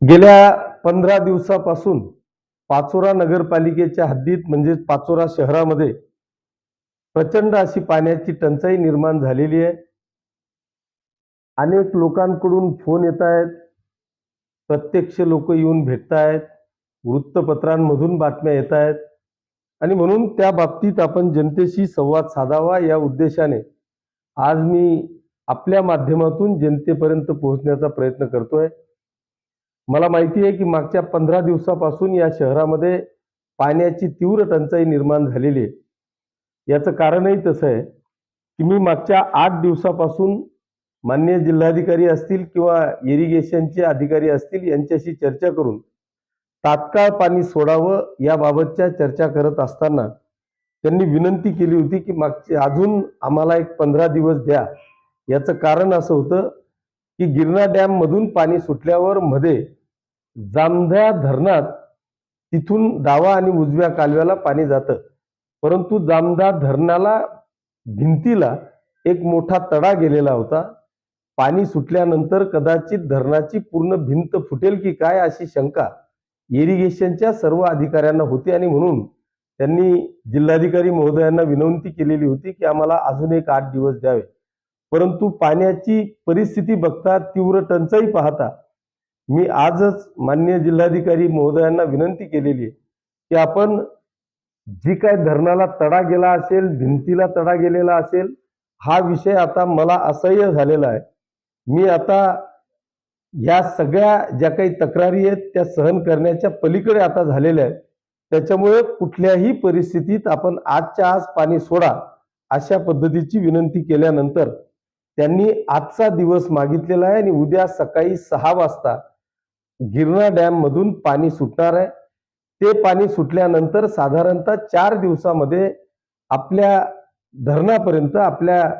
गेल्या 15 दिवसापासून पाचोरा नगरपालिकेच्या हद्दीत म्हणजे पाचोरा शहरामध्ये प्रचंड अशी पाण्याची टंचाई निर्माण झालेली आहे. अनेक लोकांकडून फोन येत आहेत, प्रत्यक्ष लोक येऊन भेटत आहेत, वृत्तपत्रांमधून बातम्या येत आहेत आणि म्हणून त्या बाबतीत आपण जनतेशी संवाद साधावा या उद्देशाने आज मी आपल्या माध्यमातून जनतेपर्यंत पोहोचण्याचा प्रयत्न करतोय. मला माहिती आहे की मागच्या 15 दिवसापासून या शहरामध्ये पाण्याची तीव्र टंचाई निर्माण झालेली आहे. याचं कारणही तसं आहे की मी मागच्या 8 दिवसापासून माननीय जिल्हाधिकारी असतील किंवा इरिगेशनचे अधिकारी असतील यांच्याशी चर्चा करून तात्काळ पाणी सोडावं याबाबतच्या चर्चा करत असताना त्यांनी विनंती केली होती की मागचे अजून आम्हाला एक 15 दिवस द्या. याचं कारण असं होतं की गिरणा डॅम मधून पाणी सुटल्यावर मध्ये जामध्या धरणात तिथून डावा आणि उजव्या कालव्याला पाणी जातं, परंतु जामदा धरणाला भिंतीला एक मोठा तडा गेलेला होता. पाणी सुटल्यानंतर कदाचित धरणाची पूर्ण भिंत फुटेल की काय अशी शंका इरिगेशनच्या सर्व अधिकाऱ्यांना होती आणि म्हणून त्यांनी जिल्हाधिकारी महोदयांना विनंती केलेली होती की आम्हाला अजून एक 8 दिवस द्यावे. परंतु पाण्याची परिस्थिती बघता, तीव्र टंचाई पाहता मी आजच माननीय जिल्हाधिकारी महोदयांना विनंती केलेली आहे की आपण जी काय धरणाला तडा गेला असेल, भिंतीला तडा गेलेला असेल, हा विषय आता मला असह्य झालेला आहे. मी आता या सगळ्या ज्या काही तक्रारी आहेत त्या सहन करण्याच्या पलीकडे आता झालेल्या आहेत. त्याच्यामुळे कुठल्याही परिस्थितीत आपण आजच्या आज पाणी सोडा अशा पद्धतीची विनंती केल्यानंतर त्यांनी आजचा दिवस मागितलेला आहे आणि उद्या सकाळी 6 वाजता गिरणा डॅम मधून पाणी सुटणार आहे. ते पाणी सुटल्यानंतर साधारणतः 4 दिवसामध्ये आपल्या धरणापर्यंत, आपल्या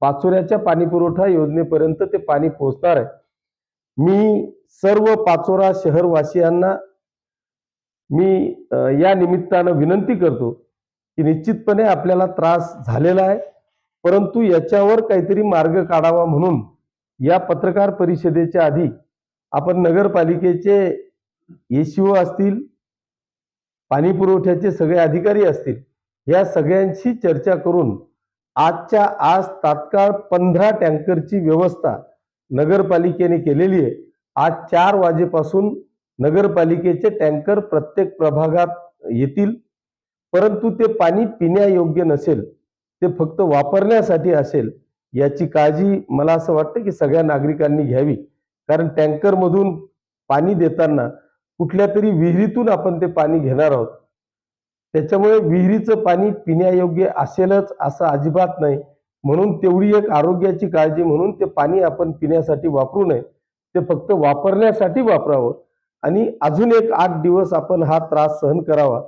पाचोऱ्याच्या पाणी पुरवठा योजनेपर्यंत ते पाणी पोहोचणार आहे. मी सर्व पाचोरा शहरवासियांना मी या निमित्तानं विनंती करतो की निश्चितपणे आपल्याला त्रास झालेला आहे, परंतु याच्यावर काहीतरी मार्ग काढावा म्हणून या पत्रकार परिषदेच्या आधी आपण नगरपालिकेचे एसीओ असतील, पाणी पुरवठ्याचे सगळे अधिकारी असतील, या सगळ्यांशी चर्चा करून आजच्या आज तात्काळ 15 टँकरची व्यवस्था नगरपालिकेने केलेली आहे. आज 4 वाजेपासून नगरपालिकेचे टँकर प्रत्येक प्रभागात येतील, परंतु ते पाणी पिण्यायोग्य नसेल, ते फक्त वापरण्यासाठी असेल. याची काळजी मला असं वाटतं की सगळ्या नागरिकांनी घ्यावी, कारण टँकर मधून पाणी देताना कुठल्या तरी विहिरीतून आपण ते पाणी घेणार आहोत. त्याच्यामुळे विहिरीचं पाणी पिण्यायोग्य असेलच असं अजिबात नाही. म्हणून तेवढी एक आरोग्याची काळजी म्हणून ते पाणी आपण पिण्यासाठी वापरू नये, ते फक्त वापरण्यासाठी वापरावं आणि अजून एक 8 दिवस आपण हा त्रास सहन करावा.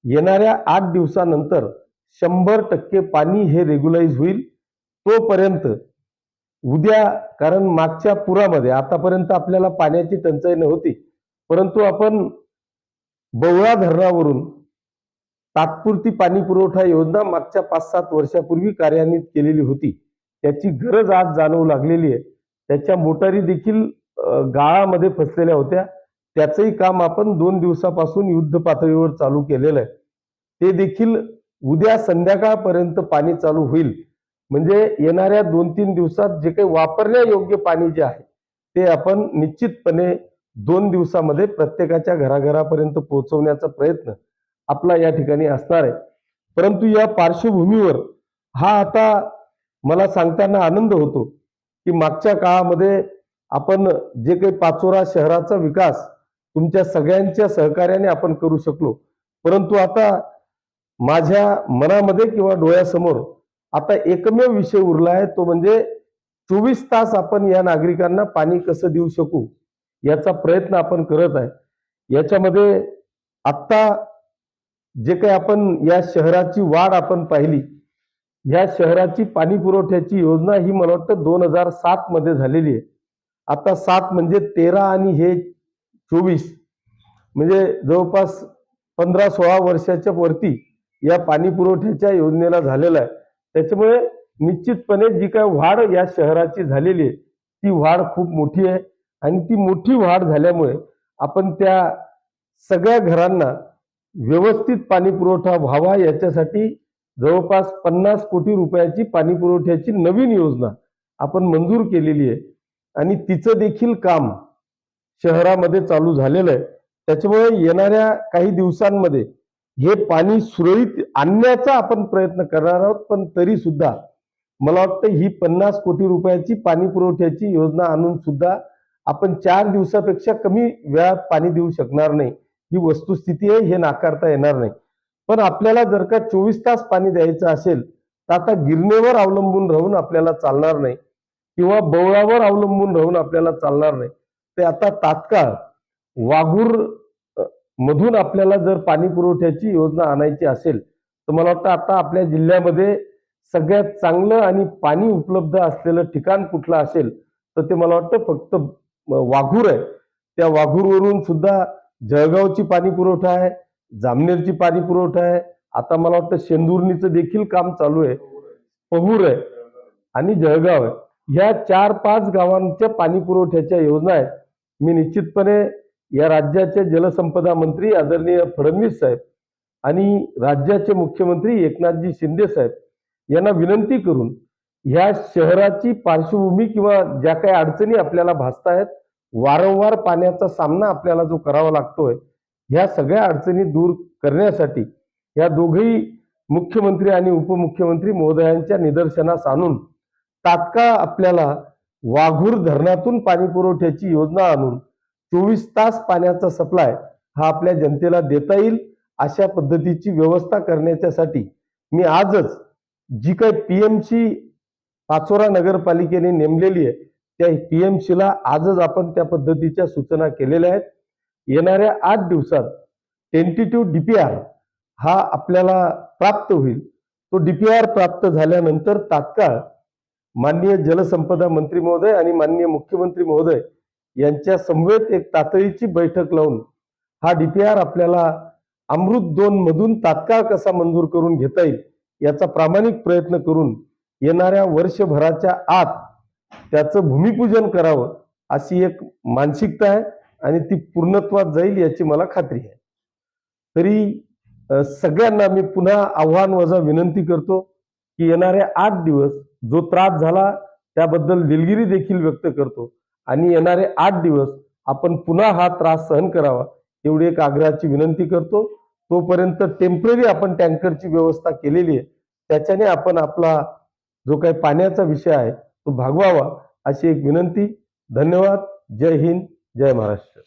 येणाऱ्या 8 दिवसानंतर 100% पाणी हे रेग्युलाइज होईल. तोपर्यंत उद्या, कारण मागच्या पुरामध्ये आतापर्यंत आपल्याला पाण्याची टंचाई नव्हती, परंतु आपण बवळा धरणावरून तात्पुरती पाणी पुरवठा योजना मागच्या 5-7 वर्षापूर्वी कार्यान्वित केलेली होती. त्याची गरज आज जाणवू लागलेली आहे. त्याच्या मोटारी देखील गाळामध्ये फसलेल्या होत्या. त्याचंही काम आपण 2 दिवसापासून युद्ध पातळीवर चालू केलेलं आहे. ते देखील उद्या संध्याकाळपर्यंत पाणी चालू होईल. म्हणजे येणाऱ्या 2-3 दिवसात जे काही वापरण्यायोग्य पाणी जे आहे ते आपण निश्चितपणे 2 दिवसामध्ये प्रत्येकाच्या घराघरापर्यंत पोहोचवण्याचा प्रयत्न आपला या ठिकाणी असणार आहे. परंतु या पार्श्वभूमीवर हा आता मला सांगताना आनंद होतो की मागच्या काळामध्ये आपण जे काही पाचोरा शहराचा विकास तुमच्या सगळ्यांच्या सहकार्याने आपण करू शकलो, परंतु आता माझ्या मनामध्ये किंवा डोळ्यासमोर आता एकमेव विषय उरला आहे, तो म्हणजे 24 तास आपण या नागरिकांना पाणी कसं देऊ शकू याचा प्रयत्न आपण करत आहे. याच्यामध्ये आत्ता जे काही आपण या शहराची वाढ आपण पाहिली, या शहराची पाणी पुरवठ्याची योजना ही मला वाटतं 2007 मध्ये झालेली आहे. आता 7 म्हणजे 13 आणि हे 24 म्हणजे जवळपास 15-16 वर्षाच्या वरती या पाणी पुरवठ्याच्या योजनेला झालेला आहे. त्याच्यामुळे निश्चितपणे जी काय वाढ या शहराची झालेली आहे ती वाढ खूप मोठी आहे आणि ती मोठी वाढ झाल्यामुळे आपण त्या सगळ्या घरांना व्यवस्थित पाणी पुरवठा व्हावा याच्यासाठी जवळपास 50 कोटी रुपयाची पाणी पुरवठ्याची नवीन योजना आपण मंजूर केलेली आहे आणि तिचं देखील काम शहरामध्ये चालू झालेलं आहे. त्याच्यामुळे येणाऱ्या काही दिवसांमध्ये हे पाणी सुरळीत आणण्याचा आपण प्रयत्न करणार आहोत. पण तरी सुद्धा मला वाटतं ही 50 कोटी रुपयाची पाणी पुरवठ्याची योजना आणून सुद्धा आपण 4 दिवसापेक्षा कमी वेळात पाणी देऊ शकणार नाही. ही वस्तुस्थिती आहे, हे नाकारता येणार नाही. पण आपल्याला जर का 24 तास पाणी द्यायचं असेल तर आता गिरणीवर अवलंबून राहून आपल्याला चालणार नाही किंवा बवळावर अवलंबून राहून आपल्याला चालणार नाही. ते आता तात्काळ वाघूर मधून आपल्याला जर पाणी पुरवठ्याची योजना आणायची असेल तर मला वाटतं आता आपल्या जिल्ह्यामध्ये सगळ्यात चांगलं आणि पाणी उपलब्ध असलेलं ठिकाण कुठलं असेल तर ते मला वाटतं फक्त वाघूर आहे. त्या वाघूरवरून सुद्धा जळगावची पाणी पुरवठा आहे, जामनेरची पाणी पुरवठा आहे, आता मला वाटतं शेंदुर्णीचं देखील काम चालू आहे, पहूर आहे आणि जळगाव आहे. ह्या 4-5 गावांच्या पाणी पुरवठ्याच्या योजना आहेत. मी निश्चितपणे या राज्याचे जलसंपदा मंत्री आदरणीय फडणवीस साहेब आणि राज्याचे मुख्यमंत्री एकनाथजी शिंदे साहेब यांना विनंती करून ह्या शहराची पार्श्वभूमी किंवा ज्या काही अडचणी आपल्याला भासतायत, वारंवार पाण्याचा सामना आपल्याला जो करावा लागतोय, ह्या सगळ्या अडचणी दूर करण्यासाठी या दोघेही मुख्यमंत्री आणि उपमुख्यमंत्री महोदयांच्या निदर्शनास आणून तात्काळ आपल्याला वाघूर धरणातून पाणी पुरवठ्याची योजना आणून 24 तास पाण्याचा सप्लाय हा आपल्या जनतेला देता येईल अशा पद्धतीची व्यवस्था करण्यासाठी मी आजच जी काही पीएमसी पाचोरा नगरपालिकेने नेमलेली आहे त्या पीएमसीला आजच आपण त्या पद्धतीच्या सूचना केलेल्या आहेत. येणाऱ्या 8 दिवसात टेंटेटिव्ह डीपीआर हा आपल्याला प्राप्त होईल. तो डीपीआर प्राप्त झाल्यानंतर तात्काळ माननीय जलसंपदा मंत्री महोदय आणि माननीय मुख्यमंत्री महोदय यांच्या समवेत एक तातडीची बैठक लावून हा डीपीआर आपल्याला अमृत 2 मधून तात्काळ कसा मंजूर करून घेता येईल याचा प्रामाणिक प्रयत्न करून येणाऱ्या वर्षभराच्या आत त्याचं भूमिपूजन करावं अशी एक मानसिकता आहे आणि ती पूर्णत्वात जाईल याची मला खात्री आहे. तरी सगळ्यांना मी पुन्हा आव्हान वजा विनंती करतो की येणाऱ्या 8 दिवस जो त्रास झाला त्याबद्दल दिलगिरी देखील व्यक्त करतो आणि येणारे 8 दिवस आपण पुन्हा हा त्रास सहन करावा एवढी एक आग्रहाची विनंती करतो. तोपर्यंत टेम्पररी आपण टँकरची व्यवस्था केलेली आहे, त्याच्याने आपण आपला जो काही पाण्याचा विषय आहे तो भागवावा अशी एक विनंती. धन्यवाद. जय हिंद, जय महाराष्ट्र.